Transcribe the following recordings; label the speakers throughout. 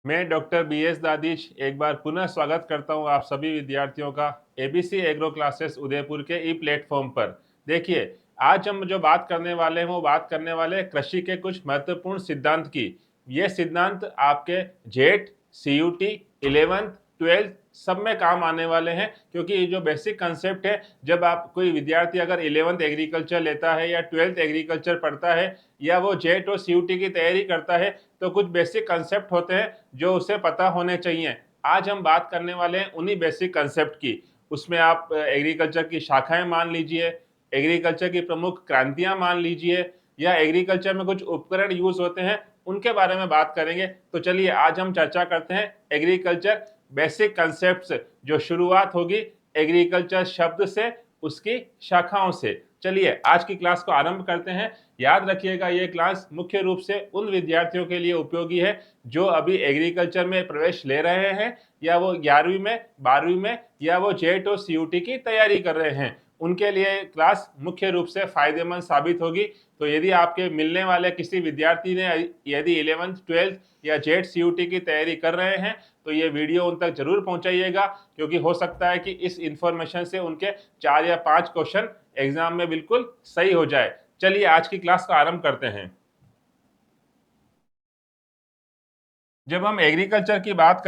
Speaker 1: मैं doctor B S दादिश एक बार पुनः स्वागत करता हूं आप सभी विद्यार्थियों का एबीसी एग्रो क्लासेस उदयपुर के ई प्लेटफॉर्म पर। देखिए, आज हम जो बात करने वाले हैं वो बात करने वाले हैं कृषि के कुछ महत्वपूर्ण सिद्धांत की। ये सिद्धांत आपके जेट, सीयूटी, 11th, 12th सब में काम आने वाले हैं, क्योंकि ये जो बेसिक कंसेप्ट है, जब आप कोई विद्यार्थी अगर 11th एग्रीकल्चर लेता है या 12th एग्रीकल्चर पढ़ता है या वो जेट और सीयूटी की तैयारी करता है, तो कुछ बेसिक कंसेप्ट होते हैं जो उसे पता होने चाहिए। आज हम बात करने वाले हैं उन्हीं बेसिक कंसेप्ट की। उसमें आप एग्रीकल्चर की शाखाएं मान लीजिए, एग्रीकल्चर की प्रमुख क्रांतियां मान लीजिए, या एग्रीकल्चर में कुछ उपकरण यूज होते हैं उनके बारे में बात करेंगे। तो चलिए आज हम चर्चा करते हैं एग्रीकल्चर बेसिक कंसेप्ट्स, जो शुरुआत होगी एग्रीकल्चर शब्द से, उसकी शाखाओं से। चलिए आज की क्लास को आरंभ करते हैं। याद रखिएगा, ये क्लास मुख्य रूप से उन विद्यार्थियों के लिए उपयोगी है जो अभी एग्रीकल्चर में प्रवेश ले रहे हैं, या वो 11वीं में, 12वीं में, या वो जेट और सीयूटी की तैयारी कर रहे हैं। उनके लिए क्लास मुख्य रूप से फायदेमंद साबित होगी। तो यदि आपके मिलने वाले किसी विद्यार्थी ने यदि 11th, 12th या जेट सीयूटी की तैयारी कर रहे हैं, तो ये वीडियो उन तक जरूर पहुंचाइएगा, क्योंकि हो सकता है कि इस इंफॉर्मेशन से उनके 4 या 5 क्वेश्चन एग्जाम में बिल्कुल सही हो जाए। चलिए आज की क्लास का आरंभ करते हैं। जब हम एग्रीकल्चर की बात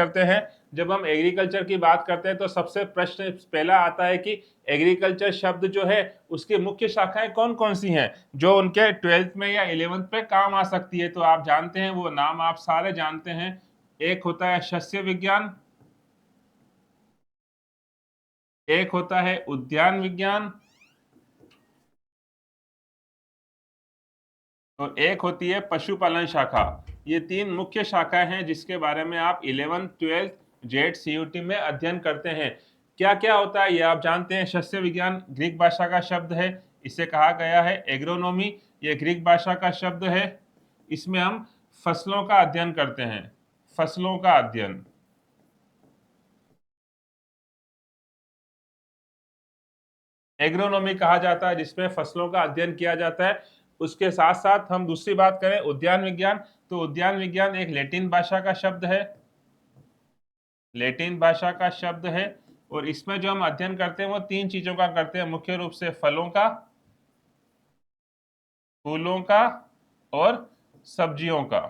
Speaker 1: करते हैं तो सबसे प्रश्न पहला आता है कि एग्रीकल्चर शब्द जो है उसकी मुख्य शाखाएं कौन कौन सी हैं जो उनके 12th में या 11th पे काम आ सकती है। तो आप जानते हैं, वो नाम आप सारे जानते हैं। एक होता है शस्य विज्ञान, एक होता है उद्यान विज्ञान, और एक होती है पशुपालन शाखा। ये तीन मुख्य शाखाएं हैं जिसके बारे में आप 11th, 12th, जेट, सीयूटी में अध्ययन करते हैं। क्या क्या होता है ये आप जानते हैं। शस्य विज्ञान ग्रीक भाषा का शब्द है, इसे कहा गया है एग्रोनॉमी। ये ग्रीक भाषा का शब्द है। इसमें हम फसलों का अध्ययन करते हैं, फसलों का अध्ययन। एग्रोनॉमी कहा जाता है जिसमें फसलों का अध्ययन किया जाता है। उसके साथ साथ हम दूसरी बात करें उद्यान विज्ञान, तो उद्यान विज्ञान एक लैटिन भाषा का शब्द है, लैटिन भाषा का शब्द है। और इसमें जो हम अध्ययन करते हैं वो तीन चीजों का करते हैं, मुख्य रूप से फलों का, फूलों का और सब्जियों का।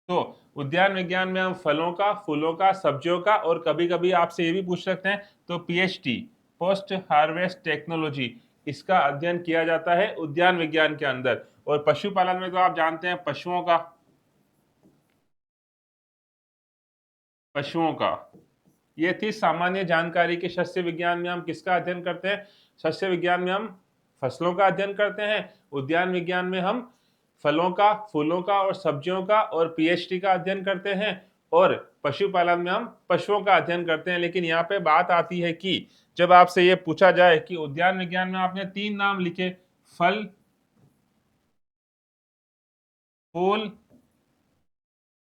Speaker 1: तो उद्यान विज्ञान में हम फलों का, फूलों का, सब्जियों का, और कभी कभी आपसे ये भी पूछ सकते हैं तो पीएचटी, पोस्ट हार्वेस्ट टेक्नोलॉजी, इसका अध्ययन किया जाता है उद्यान विज्ञान के अंदर। और पशुपालन में तो आप जानते हैं पशुओं का, पशुओं का। ये थी सामान्य जानकारी कि शस्य विज्ञान में हम किसका अध्ययन करते हैं। शस्य विज्ञान में हम फसलों का अध्ययन करते हैं, उद्यान विज्ञान में हम फलों का, फूलों का और सब्जियों का और पीएचडी का अध्ययन करते हैं, और पशुपालन में हम पशुओं का अध्ययन करते हैं। लेकिन यहाँ पे बात आती है कि जब आपसे ये पूछा जाए कि उद्यान विज्ञान में आपने तीन नाम लिखे, फल, फूल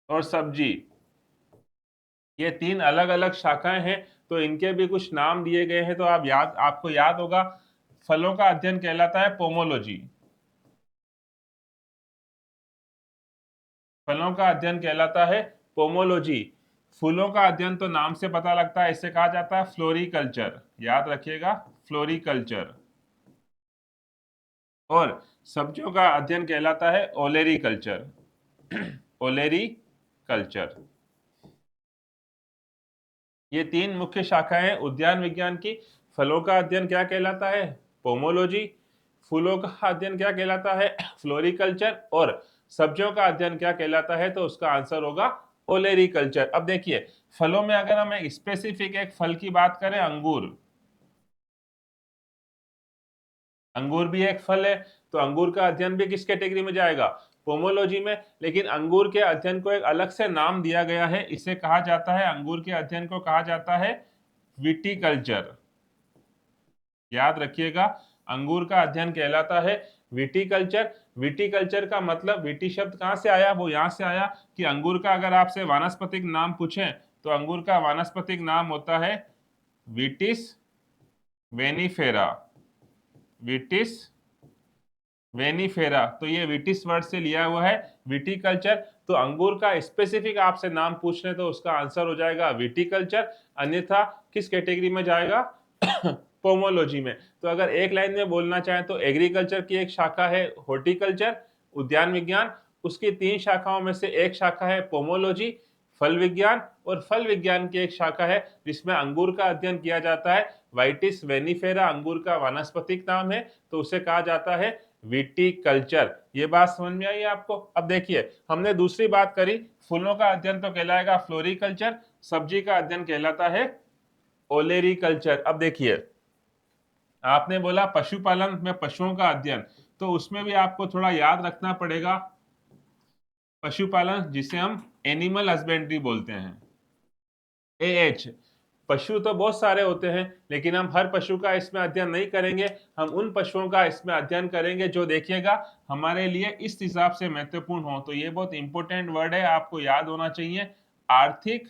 Speaker 1: और सब्जी, ये तीन अलग अलग शाखाएं हैं, तो इनके भी कुछ नाम दिए गए हैं। तो आपको याद होगा, फलों का अध्ययन कहलाता है पोमोलॉजी, फलों का अध्ययन कहलाता है पोमोलॉजी। फूलों का अध्ययन तो नाम से पता लगता है, इसे कहा जाता है फ्लोरिकल्चर, याद रखिएगा, फ्लोरिकल्चर। और सब्जियों का अध्ययन कहलाता है ओलेरी कल्चर, ओलेरी कल्चर। ये तीन मुख्य शाखाएं हैं उद्यान विज्ञान की। फलों का अध्ययन क्या कहलाता है, पोमोलॉजी। फूलों का अध्ययन क्या कहलाता है, फ्लोरिकल्चर। और सब्जियों का अध्ययन क्या कहलाता है, तो उसका आंसर होगा ओलेरी कल्चर। अब देखिए, फलों में अगर हम एक स्पेसिफिक एक फल की बात करें, अंगूर, अंगूर भी एक फल है, तो अंगूर का अध्ययन भी किस कैटेगरी में जाएगा, पोमोलॉजी में। लेकिन अंगूर के अध्ययन को एक अलग से नाम दिया गया है, इसे कहा जाता है, अंगूर के अध्ययन को कहा जाता है विटिकल्चर। याद रखिएगा, अंगूर का अध्ययन कहलाता है विटिकल्चर। विटिकल्चर का मतलब, विटी शब्द कहां से आया, वो यहां से आया कि अंगूर का अगर आपसे वानस्पतिक नाम पूछें तो अंगूर का वानस्पतिक नाम होता है विटिस वेनिफेरा, विटिस वेनिफेरा, तो ये विटिस वर्ड से लिया हुआ है, विटिकल्चर। तो अंगूर का स्पेसिफिक आपसे नाम पूछ ले तो उसका आंसर हो जाएगा विटिकल्चर, अन्यथा किस कैटेगरी में जाएगा? पोमोलॉजी में। तो अगर एक लाइन में बोलना चाहें तो एग्रीकल्चर की एक शाखा है हॉर्टिकल्चर, उद्यान विज्ञान, उसकी 3 शाखाओं में से एक शाखा है पोमोलॉजी, फल विज्ञान, और फल विज्ञान की एक शाखा है जिसमें अंगूर का अध्ययन किया जाता है, वाइटिस वेनिफेरा अंगूर का वानस्पतिक नाम है, तो उसे कहा जाता है विटिकल्चर। ये बात समझ में आई आपको? अब देखिए, हमने दूसरी बात करी, फूलों का अध्ययन तो कहलाएगा फ्लोरिकल्चर, सब्जी का अध्ययन कहलाता है ओलेरिकल्चर। अब देखिए, आपने बोला पशुपालन में पशुओं का अध्ययन, तो उसमें भी आपको थोड़ा याद रखना पड़ेगा पशुपालन, जिसे हम एनिमल हस्बेंड्री बोलते हैं, एएच। पशु तो बहुत सारे होते हैं, लेकिन हम हर पशु का इसमें अध्ययन नहीं करेंगे, हम उन पशुओं का इसमें अध्ययन करेंगे जो देखिएगा हमारे लिए इस हिसाब से महत्वपूर्ण हो। तो ये बहुत इंपॉर्टेंट वर्ड है, आपको याद होना चाहिए, आर्थिक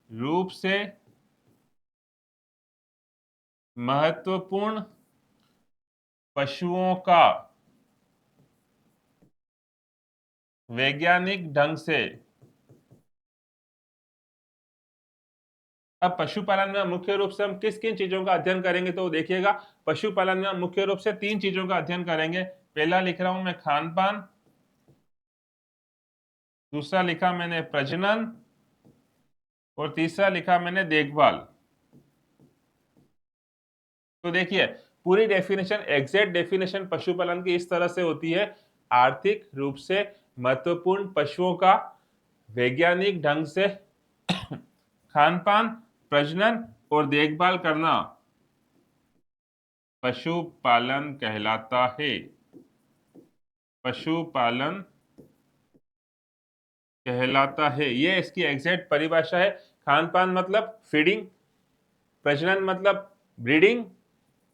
Speaker 1: रूप से महत्वपूर्ण पशुओं का वैज्ञानिक ढंग से। अब पशुपालन में मुख्य रूप से हम किस किन चीजों का अध्ययन करेंगे, तो देखिएगा पशुपालन में हम मुख्य रूप से 3 चीजों का अध्ययन करेंगे। पहला लिख रहा हूं मैं खान पान, दूसरा लिखा मैंने प्रजनन, और तीसरा लिखा मैंने देखभाल। तो देखिए, पूरी डेफिनेशन, एग्जैक्ट डेफिनेशन पशुपालन की इस तरह से होती है, आर्थिक रूप से महत्वपूर्ण पशुओं का वैज्ञानिक ढंग से खान पान, प्रजनन और देखभाल करना पशुपालन कहलाता है। पशुपालन कहलाता है, ये इसकी एग्जैक्ट परिभाषा है। खान पान मतलब फीडिंग, प्रजनन मतलब ब्रीडिंग,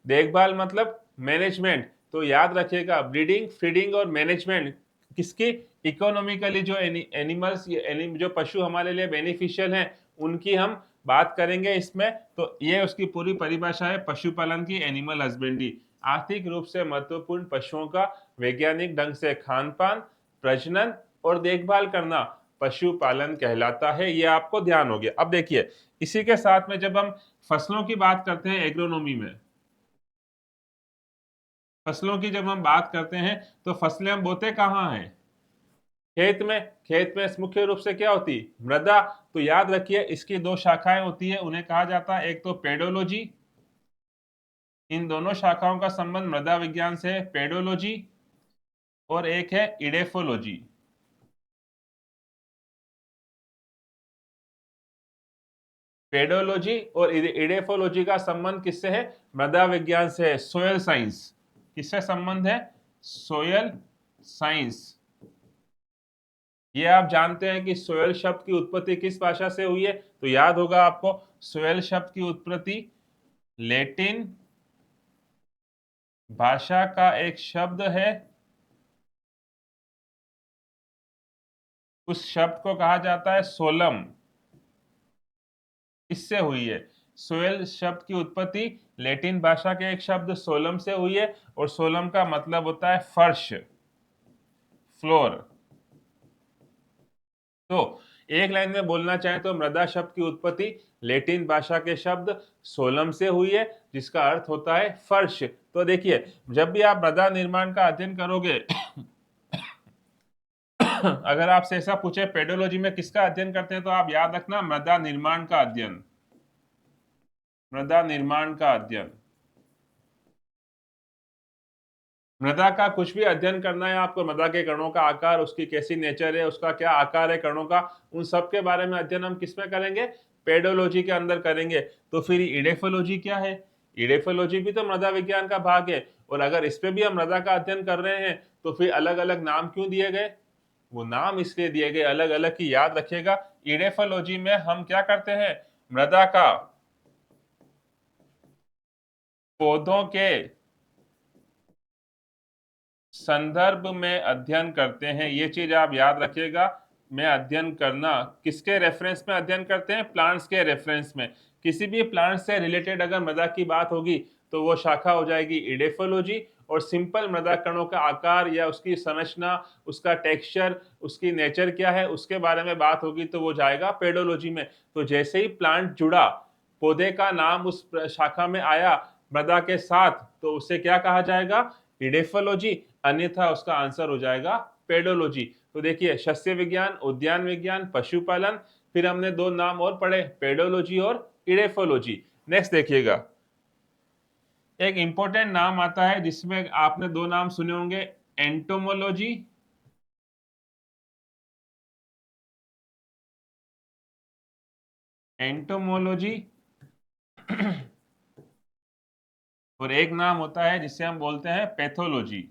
Speaker 1: देखभाल मतलब मैनेजमेंट। तो याद रखिएगा, ब्रीडिंग, फीडिंग और मैनेजमेंट किसकी? इकोनॉमिकली जो एनिमल्स, जो पशु हमारे लिए बेनिफिशियल हैं, उनकी हम बात करेंगे इसमें। तो ये उसकी पूरी परिभाषा है पशुपालन की, एनिमल हस्बेंड्री। आर्थिक रूप से महत्वपूर्ण पशुओं का वैज्ञानिक ढंग से खान पान, प्रजनन और देखभाल करना पशुपालन कहलाता है। ये आपको ध्यान हो गया। अब देखिए, इसी के साथ में जब हम फसलों की बात करते हैं एग्रोनॉमी में, फसलों की जब हम बात करते हैं तो फसलें हम बोते कहाँ हैं? खेत में। खेत में मुख्य रूप से क्या होती? मृदा। तो याद रखिए, इसकी 2 शाखाएं होती है, उन्हें कहा जाता है, एक तो पेडोलॉजी, इन दोनों शाखाओं का संबंध मृदा विज्ञान से है, पेडोलॉजी, और एक है इडेफोलॉजी। पेडोलॉजी और इडेफोलॉजी का संबंध किससे है? मृदा विज्ञान से है, सोयल साइंस। किससे संबंध है? Soil science. ये आप जानते हैं कि सोयल शब्द की उत्पत्ति किस भाषा से हुई है? तो याद होगा आपको, सोयल शब्द की उत्पत्ति लैटिन भाषा का एक शब्द है, उस शब्द को कहा जाता है सोलम, इससे हुई है। सोयल शब्द की उत्पत्ति लैटिन भाषा के एक शब्द सोलम से हुई है, और सोलम का मतलब होता है फर्श, फ्लोर। तो एक लाइन में बोलना चाहे तो मृदा शब्द की उत्पत्ति लैटिन भाषा के शब्द सोलम से हुई है, जिसका अर्थ होता है फर्श। तो देखिए, जब भी आप मृदा निर्माण का अध्ययन करोगे अगर आपसे ऐसा पूछे पेडोलॉजी में किसका अध्ययन करते हैं, तो आप याद रखना मृदा निर्माण का अध्ययन, मृदा निर्माण का अध्ययन। मृदा का कुछ भी अध्ययन करना है आपको, मृदा के कणों का आकार, उसकी कैसी नेचर है, उसका क्या आकार है कणों का, उन सब के बारे में अध्ययन हम किसमें करेंगे? पेडोलॉजी के अंदर करेंगे। तो फिर इडेफोलॉजी क्या है? इडेफोलॉजी भी तो मृदा विज्ञान का भाग है, और अगर इस पे भी हम मृदा का अध्ययन कर रहे हैं तो फिर अलग अलग नाम क्यों दिए गए? वो नाम इसलिए दिए गए अलग अलग की, याद रखिएगा। इडेफोलॉजी में हम क्या करते हैं? मृदा का पौधों के संदर्भ में अध्ययन करते हैं। ये चीज आप याद रखिएगा, में अध्ययन करना, किसके रेफरेंस में अध्ययन करते हैं? प्लांट्स के रेफरेंस में। किसी भी प्लांट से रिलेटेड अगर मृदा की बात होगी तो वो शाखा हो जाएगी इडेफोलॉजी, और सिंपल मृदा कणों का आकार या उसकी संरचना, उसका टेक्सचर, उसकी नेचर क्या है, उसके बारे में बात होगी तो वो जाएगा पेडोलॉजी में। तो जैसे ही प्लांट जुड़ा, पौधे का नाम उस शाखा में आया मृदा के साथ, तो उसे क्या कहा जाएगा? इडेफोलॉजी, अन्यथा उसका आंसर हो जाएगा पेडोलॉजी। तो देखिए, सस्य विज्ञान, उद्यान विज्ञान, पशुपालन, फिर हमने दो नाम और पढ़े, पेडोलॉजी और इडेफोलॉजी। नेक्स्ट देखिएगा, एक इंपॉर्टेंट नाम आता है जिसमें आपने दो नाम सुने होंगे, एंटोमोलॉजी एंटोमोलॉजी और एक नाम होता है जिसे हम बोलते हैं पैथोलॉजी।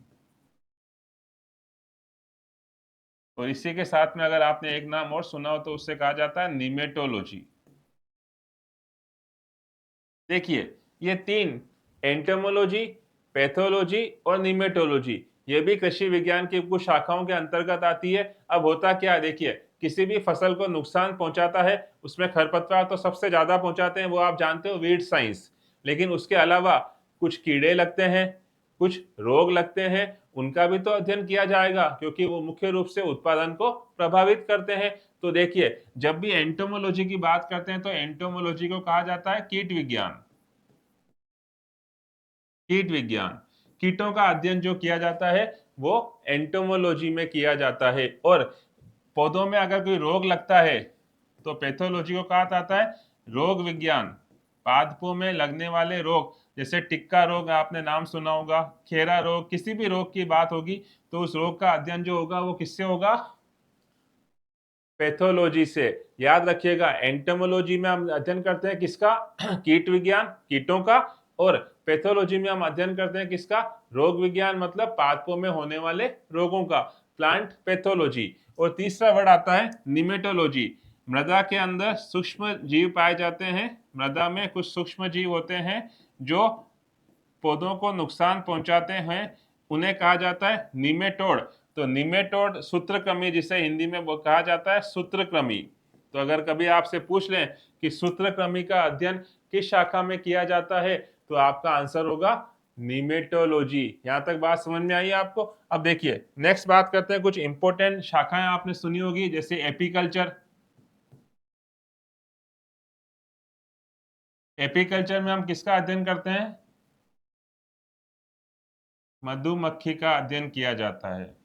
Speaker 1: और इसी के साथ में अगर आपने एक नाम और सुना हो तो उससे कहा जाता है निमेटोलॉजी। देखिए, ये तीन, एंटोमोलॉजी, पैथोलॉजी और निमेटोलॉजी, ये भी कृषि विज्ञान की कुछ शाखाओं के अंतर्गत आती है। अब होता क्या है, देखिए, किसी भी फसल को नुकसान पहुंचाता है, उसमें खरपतवार तो सबसे ज्यादा पहुंचाते हैं, वो आप जानते हो, वीड साइंस। लेकिन उसके अलावा कुछ कीड़े लगते हैं, कुछ रोग लगते हैं, उनका भी तो अध्ययन किया जाएगा, क्योंकि वो मुख्य रूप से उत्पादन को प्रभावित करते हैं। तो देखिए, जब भी एंटोमोलॉजी की बात करते हैं तो एंटोमोलॉजी को कहा जाता है कीट विज्ञान। कीट विज्ञान, कीटों का अध्ययन जो किया जाता है वो एंटोमोलॉजी में किया जाता है। और पौधों में अगर कोई रोग लगता है तो पैथोलॉजी को कहा जाता है रोग विज्ञान। पादपों में लगने वाले रोग, जैसे टिक्का रोग आपने नाम सुना होगा, खेरा रोग, किसी भी रोग की बात होगी तो उस रोग का अध्ययन जो होगा वो किससे होगा? पैथोलॉजी से। याद रखिएगा, एंटोमोलॉजी में हम अध्ययन करते हैं किसका? कीट विज्ञान, कीटों का। और पैथोलॉजी में हम अध्ययन करते हैं किसका? रोग विज्ञान, मतलब पादपों में होने वाले रोगों का, प्लांट पैथोलॉजी। और तीसरा वर्ड आता है निमेटोलॉजी। मृदा के अंदर सूक्ष्म जीव पाए जाते हैं, मृदा में कुछ सूक्ष्म जीव होते हैं जो पौधों को नुकसान पहुंचाते हैं, उन्हें कहा जाता है निमेटोड। तो निमेटोड सूत्रकृमि, जिसे हिंदी में वो कहा जाता है सूत्रकृमि। तो अगर कभी आपसे पूछ लें कि सूत्रकृमि का अध्ययन किस शाखा में किया जाता है, तो आपका आंसर होगा निमेटोलॉजी। यहां तक बात समझ में आई आपको? अब देखिए, नेक्स्ट बात करते हैं, कुछ इंपॉर्टेंट शाखाएं आपने सुनी होगी, जैसे एपीकल्चर। एपीकल्चर में हम किसका अध्ययन करते हैं? मधुमक्खी का अध्ययन किया जाता है।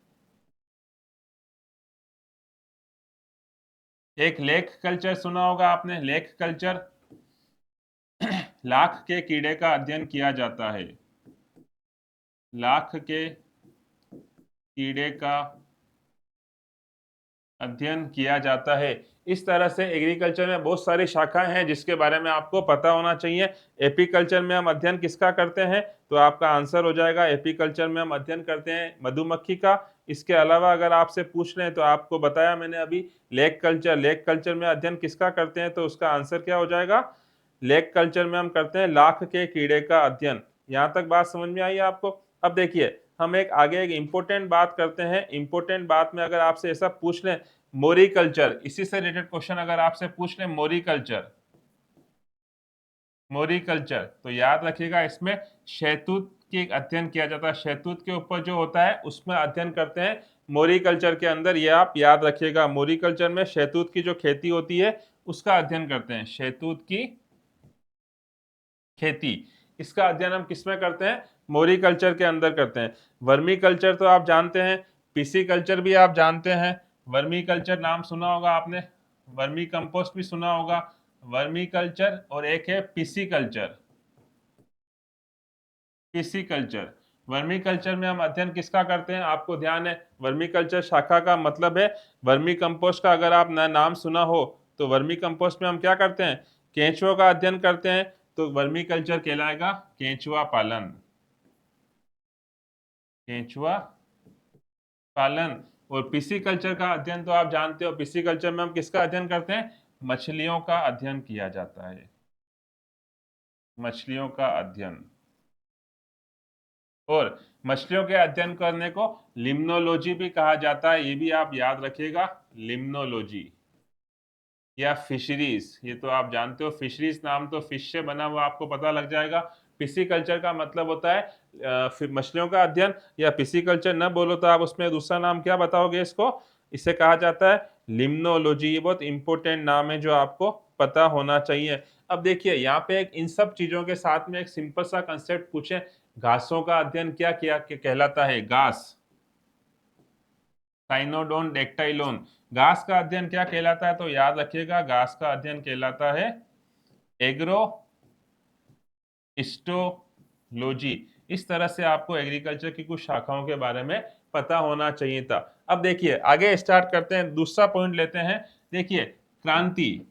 Speaker 1: एक लेक कल्चर सुना होगा आपने, लेक कल्चर, लाख के कीड़े का अध्ययन किया जाता है। लाख के कीड़े का अध्ययन किया जाता है। इस तरह से एग्रीकल्चर में बहुत सारी शाखाएं हैं जिसके बारे में आपको पता होना चाहिए। एपीकल्चर में हम अध्ययन किसका करते हैं? तो आपका आंसर हो जाएगा, एपीकल्चर में हम अध्ययन करते हैं मधुमक्खी का। इसके अलावा अगर आपसे पूछ लें तो आपको बताया मैंने अभी, लेक कल्चर, लेक कल्चर में अध्ययन किसका करते हैं? तो उसका आंसर क्या हो जाएगा? लेक कल्चर में हम करते हैं लाख के कीड़े का अध्ययन। यहां तक बात समझ में आई आपको? अब देखिए, हम एक आगे एक इंपॉर्टेंट बात करते हैं। इंपॉर्टेंट बात में अगर आपसे ऐसा पूछ लें, मोरिकल्चर, इसी से रिलेटेड क्वेश्चन अगर आपसे पूछ लें, मोरिकल्चर, मोरिकल्चर, तो याद रखिएगा इसमें शहतूत की अध्ययन किया जाता है। शहतूत के ऊपर जो होता है उसमें अध्ययन करते हैं मोरिकल्चर के अंदर। ये आप याद रखिएगा, मोरिकल्चर में शहतूत की जो खेती होती है उसका अध्ययन करते हैं, शहतूत की खेती। इसका अध्ययन हम किसमें करते हैं? मोरिकल्चर के अंदर करते हैं। वर्मी कल्चर तो आप जानते हैं, पीसी कल्चर भी आप जानते हैं। वर्मी कल्चर नाम सुना होगा आपने, वर्मी कंपोस्ट भी सुना होगा। वर्मी कल्चर और एक है PC culture. PC culture, vermi culture में हम अध्ययन किसका करते हैं? आपको ध्यान है, वर्मी कल्चर शाखा का मतलब है वर्मी कंपोस्ट का। अगर आप नाम सुना हो तो वर्मी कंपोस्ट में हम क्या करते हैं? केंचुओं का अध्ययन करते हैं। तो वर्मी कल्चर कहलाएगा केंचुआ पालन, केंचुआ पालन। और पीसी कल्चर का अध्ययन तो आप जानते हो, पीसी कल्चर में हम किसका अध्ययन करते हैं? मछलियों का अध्ययन किया जाता है, मछलियों का अध्ययन। और मछलियों के अध्ययन करने को लिम्नोलॉजी भी कहा जाता है, ये भी आप याद रखिएगा, लिम्नोलॉजी या फिशरीज। ये तो आप जानते हो, फिशरीज नाम तो फिश से बना हुआ, आपको पता लग जाएगा। पिसीकल्चर का मतलब होता है मछलियों का अध्ययन, या पिसीकल्चर न बोलो तो आप उसमें दूसरा नाम क्या बताओगे इसको? इसे कहा जाता है लिम्नोलॉजी। ये बहुत इंपॉर्टेंट नाम है जो आपको पता होना चाहिए। अब देखिए यहाँ पे एक इन सब चीजों के साथ में एक सिंपल सा कंसेप्ट पूछे, घासों का अध्ययन क्या किया कहलाता है? घास, साइनोडोन डेक्टाइलोन, घास का अध्ययन क्या कहलाता है? तो याद रखिएगा, घास का अध्ययन कहलाता है एग्रो हिस्टोलॉजी। इस तरह से आपको एग्रीकल्चर की कुछ शाखाओं के बारे में पता होना चाहिए था। अब देखिए आगे स्टार्ट करते हैं, दूसरा पॉइंट लेते हैं। देखिए क्रांति,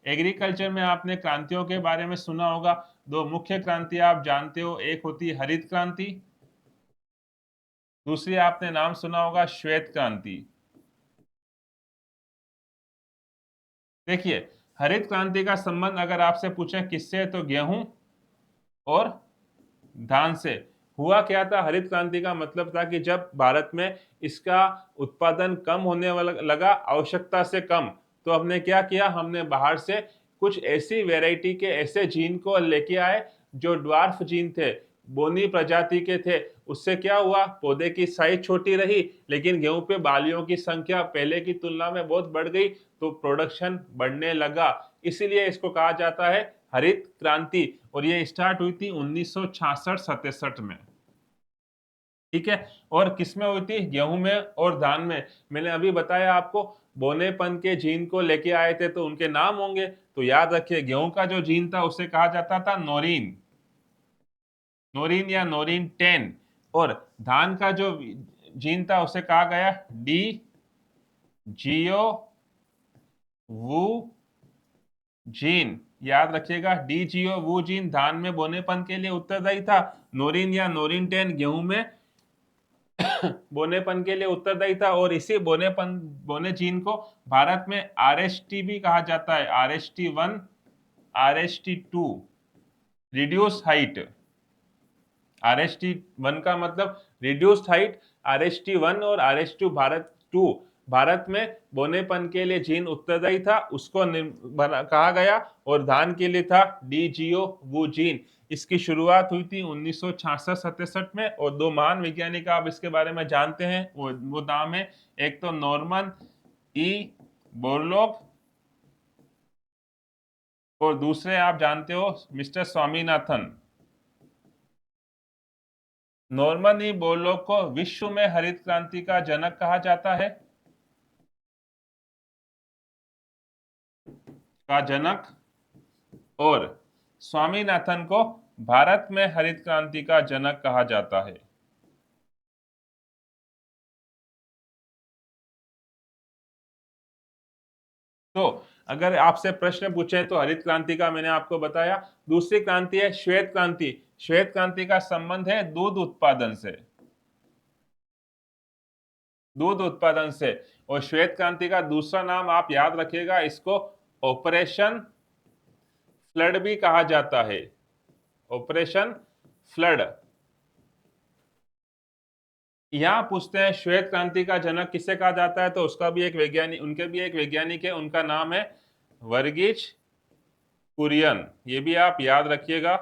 Speaker 1: एग्रीकल्चर में आपने क्रांतियों के बारे में सुना होगा। दो मुख्य क्रांति आप जानते हो, एक होती है हरित क्रांति, दूसरी आपने नाम सुना होगा श्वेत क्रांति। देखिए हरित क्रांति का संबंध अगर आपसे पूछें किससे, तो गेहूं और धान से। हुआ क्या था, हरित क्रांति का मतलब था कि जब भारत में इसका उत्पादन कम होने वाला लगा, आवश्यकता से कम, तो हमने क्या किया, हमने बाहर से कुछ ऐसी वैरायटी के ऐसे जीन को लेके आए जो ड्वार्फ जीन थे, बोनी प्रजाति के थे। उससे क्या हुआ, पौधे की साइज छोटी रही, लेकिन गेहूं पे बालियों की संख्या पहले की तुलना में बहुत बढ़ गई, तो प्रोडक्शन बढ़ने लगा। इसीलिए इसको कहा जाता है हरित क्रांति। और ये स्टार्ट हुई थी 1966-67 में, ठीक है। और किस में हुई थी, गेहूं में और धान में। मैंने अभी बताया आपको, बोनेपन के जीन को लेके आए थे तो उनके नाम होंगे, तो याद रखिए गेहूं का जो जीन था उसे कहा जाता था नोरिन, नोरिन या नोरिन 10। और धान का जो जीन था उसे कहा गया डी जियो वू जीन। याद रखिएगा, डी जियो वू जीन धान में बोनेपन के लिए उत्तरदायी था, नोरिन या नोरिन 10 गेहूं में बोनेपन के लिए उत्तरदायी था। और इसी बोने जीन को भारत में आरएसटी भी कहा जाता है, RST1, RST2, reduce height. RST1 का मतलब रिड्यूस्ड हाइट, RST1 और RST2 भारत में बोनेपन के लिए जीन उत्तरदायी था, उसको कहा गया। और धान के लिए था डीजीओ वो जीन। इसकी शुरुआत हुई थी 1966-67 में। और दो महान वैज्ञानिक आप इसके बारे में जानते हैं, वो नाम है, एक तो नॉर्मन ई बोरलॉग, और दूसरे आप जानते हो mister Swaminathan. Norman E Borlaug को विश्व में हरित क्रांति का जनक कहा जाता है, का जनक। और स्वामीनाथन को भारत में हरित क्रांति का जनक कहा जाता है। तो अगर आपसे प्रश्न पूछे तो हरित क्रांति का मैंने आपको बताया। दूसरी क्रांति है श्वेत क्रांति। श्वेत क्रांति का संबंध है दूध उत्पादन से, दूध उत्पादन से। और श्वेत क्रांति का दूसरा नाम आप याद रखिएगा, इसको ऑपरेशन फ्लड भी कहा जाता है, ऑपरेशन फ्लड। यहाँ पूछते हैं श्वेत क्रांति का जनक किसे कहा जाता है, तो उसका भी एक वैज्ञानिक, उनके भी एक वैज्ञानिक है, उनका नाम है वर्गीज कुरियन। ये भी आप याद रखिएगा,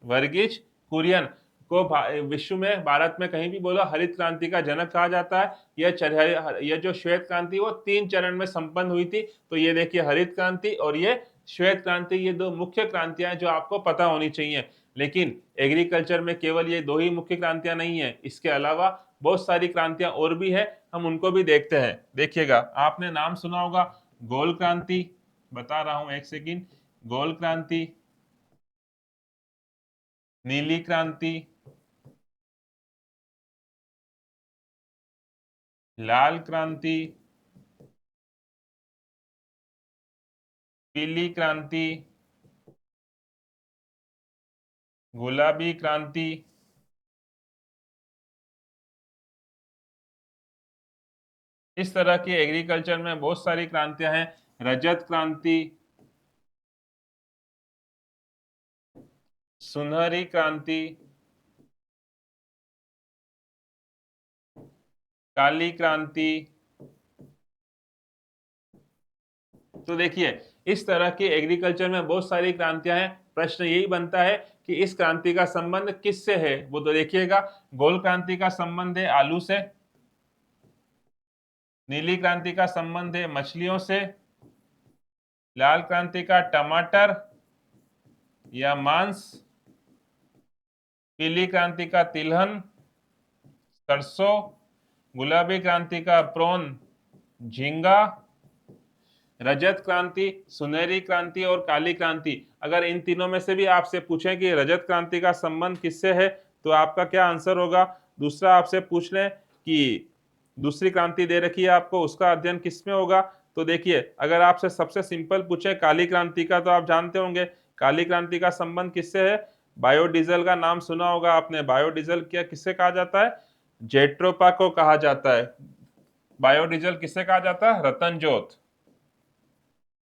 Speaker 1: वर्गीज कुरियन को विश्व में, भारत में कहीं भी बोलो, हरित क्रांति का जनक कहा जाता है। यह जो श्वेत क्रांति वो 3 चरण में संपन्न हुई थी। तो ये देखिए हरित क्रांति और ये श्वेत क्रांति, ये दो मुख्य क्रांतियां हैं जो आपको पता होनी चाहिए। लेकिन एग्रीकल्चर में केवल ये दो ही मुख्य क्रांतियां नहीं है, इसके अलावा बहुत सारी क्रांतियां और भी है, हम उनको भी देखते हैं। देखिएगा, आपने नाम सुना होगा गोल क्रांति, बता रहा हूं एक सेकंड, गोल क्रांति, नीली क्रांति, लाल क्रांति, पीली क्रांति, गुलाबी क्रांति। इस तरह की एग्रीकल्चर में बहुत सारी क्रांतियां हैं। रजत क्रांति, सुनहरी क्रांति, काली क्रांति। तो देखिए इस तरह की एग्रीकल्चर में बहुत सारी क्रांतियां हैं। प्रश्न यही बनता है कि इस क्रांति का संबंध किससे है, वो तो देखिएगा। गोल क्रांति का संबंध है आलू से, नीली क्रांति का संबंध है मछलियों से, लाल क्रांति का टमाटर या मांस, पीली क्रांति का तिलहन, सरसों, गुलाबी क्रांति का प्रॉन, झींगा, रजत क्रांति, सुनहरी क्रांति और काली क्रांति। अगर इन तीनों में से भी आपसे पूछें कि रजत क्रांति का संबंध किससे है, तो आपका क्या आंसर होगा? दूसरा आपसे पूछ लें कि दूसरी क्रांति दे रखी है आपको, उसका अध्ययन किसमें होगा, तो देखिए अगर आपसे सबसे सिंपल पूछे काली क्रांति का, तो आप जानते होंगे काली क्रांति का संबंध किससे है। बायोडीजल का नाम सुना होगा आपने। बायोडीजल क्या किससे कहा जाता है? जेट्रोपा को कहा जाता है। बायोडीजल किससे कहा जाता है? रतन जोत।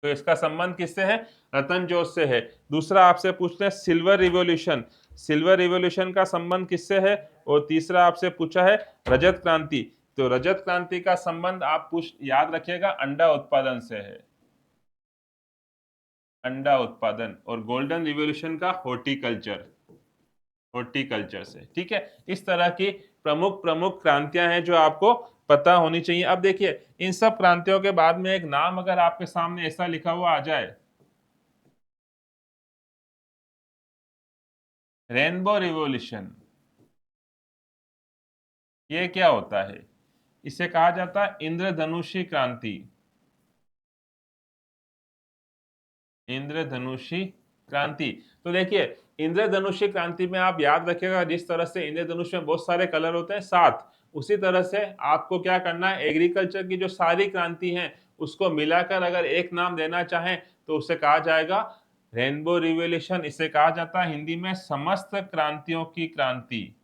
Speaker 1: तो इसका संबंध किससे है? रतन जोत से है। दूसरा आपसे पूछते हैं सिल्वर रिवॉल्यूशन, सिल्वर रिवॉल्यूशन का संबंध किससे है? और तीसरा आपसे पूछा है रजत क्रांति, तो रजत क्रांति का संबंध आप याद रखिएगा अंडा उत्पादन से है, अंडा उत्पादन। और गोल्डन रिवॉल्यूशन का हॉर्टिकल्चर, हॉर्टिकल्चर से। ठीक है, इस तरह की प्रमुख प्रमुख क्रांतियां हैं जो आपको पता होनी चाहिए। अब देखिए इन सब क्रांतियों के बाद में एक नाम अगर आपके सामने ऐसा लिखा हुआ आ जाए, रेनबो रिवॉल्यूशन, ये क्या होता है? इसे कहा जाता है इंद्रधनुषी क्रांति, इंद्रधनुषी क्रांति। तो देखिए इंद्रधनुषी क्रांति में आप याद रखिएगा, जिस तरह से इंद्रधनुष में बहुत सारे कलर होते हैं 7, उसी तरह से आपको क्या करना है, एग्रीकल्चर की जो सारी क्रांति हैं उसको मिलाकर अगर एक नाम देना चाहें तो उसे कहा जाएगा रेनबो रिवॉल्यूशन। इसे कहा जाता है हिंदी में समस्त क्रांतियों की क्रांति,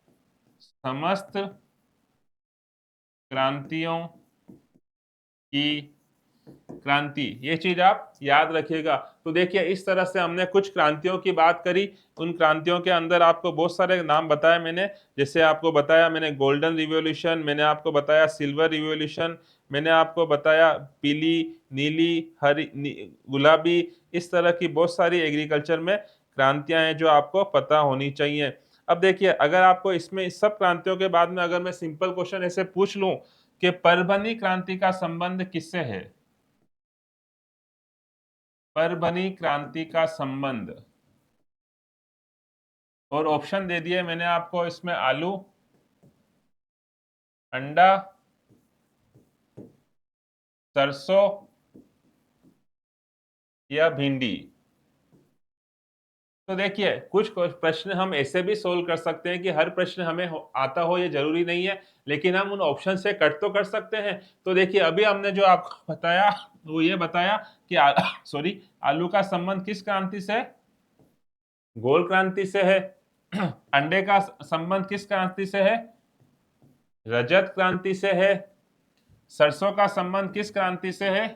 Speaker 1: समस्त क्रांतियों की क्रांति, ये चीज आप याद रखिएगा। तो देखिए इस तरह से हमने कुछ क्रांतियों की बात करी। उन क्रांतियों के अंदर आपको बहुत सारे नाम बताए मैंने, जैसे आपको बताया मैंने गोल्डन रिवॉल्यूशन, मैंने आपको बताया सिल्वर रिवॉल्यूशन, मैंने आपको बताया पीली, नीली, हरी, गुलाबी, इस तरह की बहुत सारी एग्रीकल्चर में क्रांतियां हैं जो आपको पता होनी चाहिए। अब देखिए अगर आपको इसमें इस सब क्रांतियों के बाद में अगर मैं सिंपल क्वेश्चन ऐसे पूछ लूं कि परभनी क्रांति का संबंध किससे है, परभनी क्रांति का संबंध, और ऑप्शन दे दिए मैंने आपको इसमें आलू, अंडा, सरसों या भिंडी। तो देखिए कुछ प्रश्न हम ऐसे भी सोल्व कर सकते हैं कि हर प्रश्न हमें आता हो ये जरूरी नहीं है, लेकिन हम उन ऑप्शन से कट तो कर सकते हैं। तो देखिए अभी हमने जो आपको बताया वो ये बताया कि सॉरी आलू का संबंध किस क्रांति से? गोल क्रांति से है। अंडे का संबंध किस क्रांति से है? रजत क्रांति से है। सरसों का संबंध किस क्रांति से है?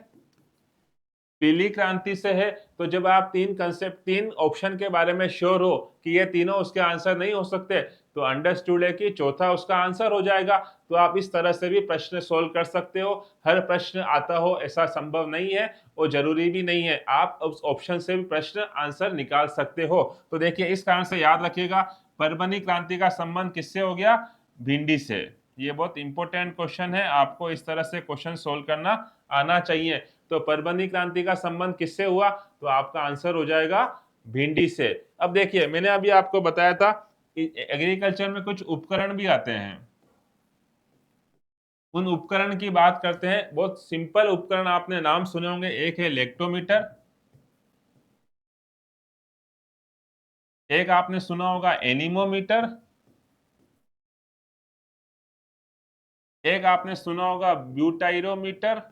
Speaker 1: पीली क्रांति से है। तो जब आप तीन कंसेप्ट, तीन ऑप्शन के बारे में श्योर हो कि ये तीनों उसके आंसर नहीं हो सकते, तो अंडरस्टूड है कि चौथा उसका आंसर हो जाएगा। तो आप इस तरह से भी प्रश्न सोल्व कर सकते हो। हर प्रश्न आता हो ऐसा संभव नहीं है और जरूरी भी नहीं है, आप उस ऑप्शन से भी प्रश्न आंसर निकाल सकते हो। तो देखिए इस कारण से याद रखिएगा परभनी क्रांति का संबंध किससे हो गया? भिंडी से। ये बहुत इंपॉर्टेंट क्वेश्चन है, आपको इस तरह से क्वेश्चन सोल्व करना आना चाहिए। तो परभनी क्रांति का संबंध किससे हुआ? तो आपका आंसर हो जाएगा भिंडी से। अब देखिए मैंने अभी आपको बताया था एग्रीकल्चर में कुछ उपकरण भी आते हैं, उन उपकरण की बात करते हैं। बहुत सिंपल उपकरण आपने नाम सुने होंगे, एक है लेक्टोमीटर, एक आपने सुना होगा एनीमोमीटर, एक आपने सुना होगा ब्यूटाइरोमीटर,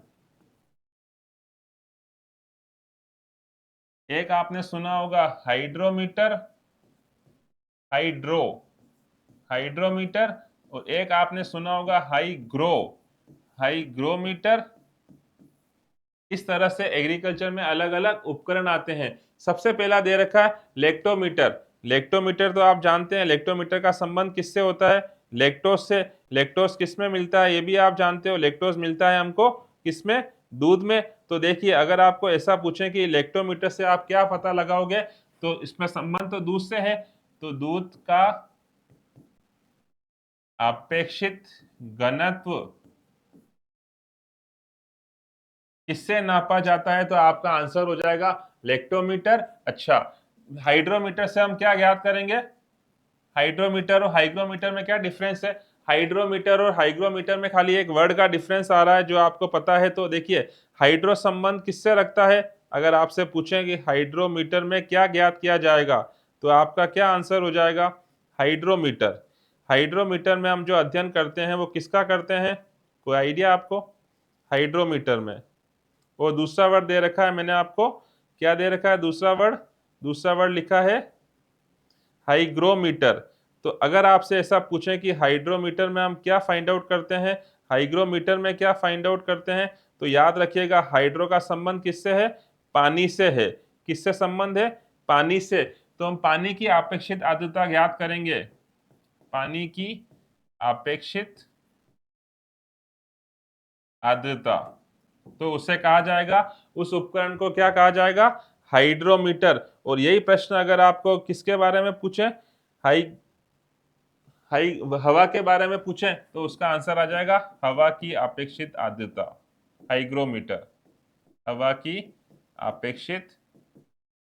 Speaker 1: एक आपने सुना होगा हाइड्रोमीटर, हाइड्रो हाइड्रोमीटर, और एक आपने सुना होगा हाईग्रोमीटर। इस तरह से एग्रीकल्चर में अलग अलग उपकरण आते हैं। सबसे पहला दे रखा है लेक्टोमीटर। लेक्टोमीटर तो आप जानते हैं, लेक्टोमीटर का संबंध किससे होता है? लेक्टोज से। लेक्टोज किसमें मिलता है ये भी आप जानते हो, लेक्टोज मिलता है हमको किसमें? दूध में। तो देखिए अगर आपको ऐसा पूछें कि लेक्टोमीटर से आप क्या पता लगाओगे, तो इसमें संबंध तो दूध से है। तो दूध का अपेक्षित घनत्व किससे नापा जाता है? तो आपका आंसर हो जाएगा लेक्टोमीटर। अच्छा, हाइड्रोमीटर से हम क्या ज्ञात करेंगे? हाइड्रोमीटर और हाइग्रोमीटर में क्या डिफरेंस है? हाइड्रोमीटर और हाइग्रोमीटर में खाली एक वर्ड का डिफरेंस आ रहा है जो आपको पता है। तो देखिए, हाइड्रो संबंध किससे रखता है? अगर आपसे पूछें कि हाइड्रोमीटर में क्या ज्ञात किया जाएगा, तो आपका क्या आंसर हो जाएगा? हाइड्रोमीटर। हाइड्रोमीटर में हम जो अध्ययन करते हैं वो किसका करते हैं? कोई आइडिया आपको? हाइड्रोमीटर में वो दूसरा वर्ड दे रखा है मैंने आपको, क्या दे रखा है दूसरा वर्ड? दूसरा वर्ड लिखा है हाइग्रोमीटर। तो अगर आपसे ऐसा पूछें कि हाइड्रोमीटर में हम क्या फाइंड आउट करते हैं, हाइग्रोमीटर में क्या फाइंड आउट करते हैं, तो याद रखिएगा हाइड्रो का संबंध किससे है? पानी से है। किससे संबंध है? पानी से। तो हम पानी की अपेक्षित आर्द्रता ज्ञात करेंगे। पानी की अपेक्षित आर्द्रता, तो उसे कहा जाएगा, उस उपकरण को क्या कहा जाएगा? हाइड्रोमीटर। और यही प्रश्न अगर आपको किसके बारे में पूछे, हाई हाई हवा के बारे में पूछें, तो उसका आंसर आ जाएगा हवा की अपेक्षित आर्द्रता, हाइग्रोमीटर। हवा की अपेक्षित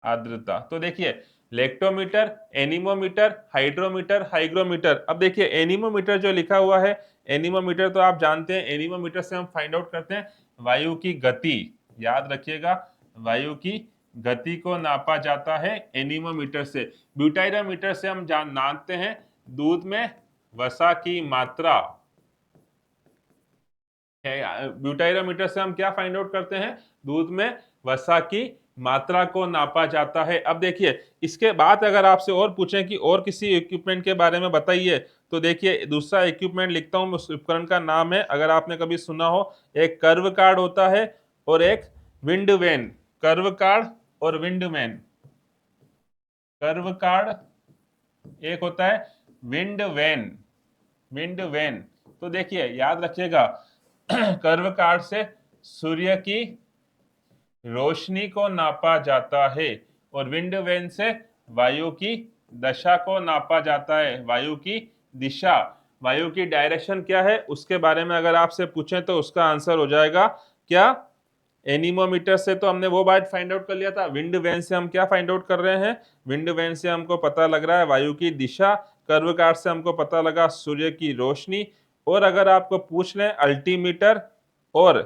Speaker 1: आर्द्रता। तो देखिए, लेक्टोमीटर, एनीमोमीटर, हाइड्रोमीटर, हाइग्रोमीटर। अब देखिए, एनीमोमीटर जो लिखा हुआ है, एनीमोमीटर तो आप जानते हैं, एनीमोमीटर से हम फाइंड आउट करते हैं वायु की गति। याद रखिएगा, वायु की गति को नापा जाता है एनीमोमीटर से। ब्यूटाइरोमीटर से हम जानते हैं दूध में वसा की मात्रा। ब्यूटाइरोमीटर से हम क्या फाइंड आउट करते हैं? दूध में वसा की मात्रा को नापा जाता है। अब देखिए, इसके बाद अगर आपसे और पूछें कि और किसी इक्विपमेंट के बारे में बताइए, तो देखिए दूसरा इक्विपमेंट लिखता हूं, उस उपकरण का नाम है, अगर आपने कभी सुना हो, एक कर्व कार्ड होता है और एक विंड वैन। कर्व कार्ड और विंड वैन। कर्व कार्ड एक होता है विंड वैन। विंड वैन, तो देखिए याद रखिएगा कर्व कार्ड से सूर्य की रोशनी को नापा जाता है और विंड वैन से वायु की दशा को नापा जाता है। वायु की दिशा, वायु की डायरेक्शन क्या है उसके बारे में अगर आपसे पूछें तो उसका आंसर हो जाएगा क्या? एनीमोमीटर से तो हमने वो बात फाइंड आउट कर लिया था, विंड वैन से हम क्या फाइंड आउट कर रहे हैं? विंड वैन से हमको पता लग रहा है वायु की दिशा, कर्व कार्ड से हमको पता लगा सूर्य की रोशनी। और अगर आपको पूछ लें अल्टीमीटर और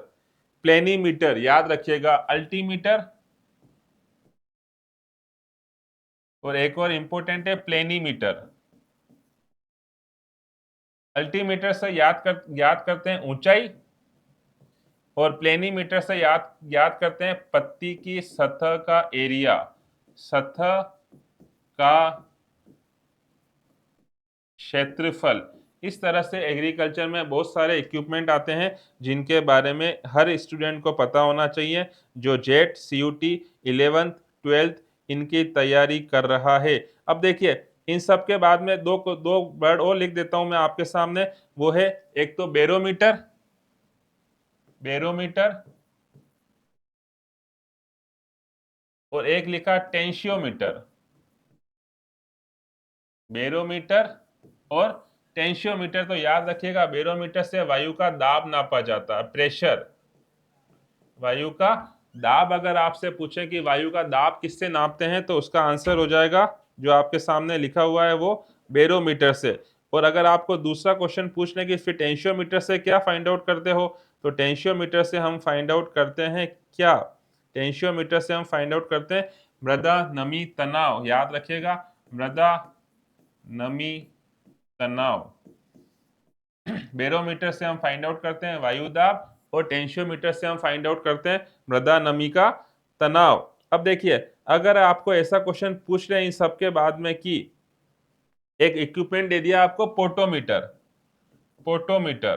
Speaker 1: प्लेनीमीटर, याद रखिएगा अल्टीमीटर और एक और इंपॉर्टेंट है प्लेनीमीटर। अल्टीमीटर से याद करते हैं ऊंचाई और प्लेनीमीटर से याद करते हैं पत्ती की सतह का एरिया, सतह का क्षेत्रफल। इस तरह से एग्रीकल्चर में बहुत सारे इक्विपमेंट आते हैं जिनके बारे में हर स्टूडेंट को पता होना चाहिए जो जेट, सीयूटी, 11th 12th इनकी तैयारी कर रहा है। अब देखिए, इन सब के बाद में दो वर्ड और लिख देता हूं मैं आपके सामने, वो है एक तो बैरोमीटर, बैरोमीटर, और एक लिखा टेंशियोमीटर। बैरोमीटर और टेंशियोमीटर, तो याद रखिएगा बैरोमीटर से वायु का दाब नापा जाता है, प्रेशर। वायु का दाब, अगर आपसे पूछे कि वायु का दाब किससे नापते हैं, तो उसका आंसर हो जाएगा जो आपके सामने लिखा हुआ है वो बैरोमीटर से। और अगर आपको दूसरा क्वेश्चन पूछ लें कि फिर टेंशियोमीटर से क्या फाइंड आउट करते हो, तो टेंशियोमीटर से हम फाइंड आउट करते हैं क्या? टेंशियोमीटर से हम फाइंड आउट करते हैं मृदा नमी तनाव। याद रखिएगा, मृदा नमी तनाव। बैरोमीटर से हम फाइंड आउट करते हैं वायु दाब और टेंशियोमीटर से हम फाइंड आउट करते हैं मृदा नमी का तनाव। अब देखिए, अगर आपको ऐसा क्वेश्चन पूछ रहे हैं इन सबके बाद में कि एक इक्विपमेंट दे दिया आपको पोटोमीटर, पोटोमीटर,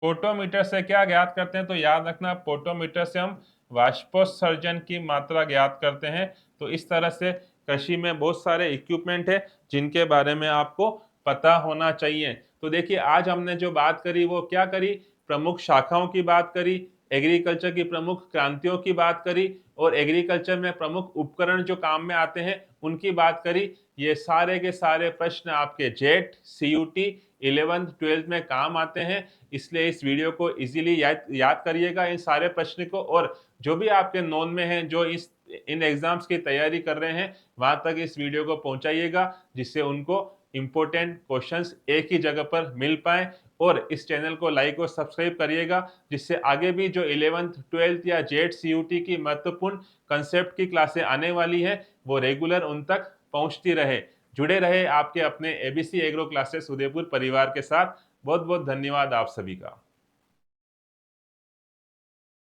Speaker 1: पोटोमीटर से क्या ज्ञात करते हैं, तो याद रखना पोटोमीटर से हम वाष्पोत्सर्जन की मात्रा ज्ञात करते हैं। तो इस तरह से कृषि में बहुत सारे इक्विपमेंट है जिनके बारे में आपको पता होना चाहिए। तो देखिए, आज हमने जो बात करी वो क्या करी? प्रमुख शाखाओं की बात करी, एग्रीकल्चर की प्रमुख क्रांतियों की बात करी और एग्रीकल्चर में प्रमुख उपकरण जो काम में आते हैं उनकी बात करी। ये सारे के सारे प्रश्न आपके जेट, सीयूटी, 11th 12th में काम आते हैं, इसलिए इस वीडियो को इजीली याद करिएगा इन सारे प्रश्न को। और जो भी आपके नोन में हैं जो इन एग्जाम्स की तैयारी कर रहे हैं, वहां तक इस वीडियो को पहुंचाइएगा, जिससे उनको इंपॉर्टेंट क्वेश्चंस एक ही जगह पर मिल पाए। और इस चैनल को लाइक और सब्सक्राइब करिएगा, जिससे आगे भी जो 11th 12th या जेट सीयूटी की महत्वपूर्ण कंसेप्ट की क्लासें आने वाली है, वो रेगुलर उन तक पहुंचती रहे। जुड़े रहे आपके अपने एबीसी एग्रो क्लासेस उदयपुर परिवार के साथ। बहुत बहुत धन्यवाद आप सभी का।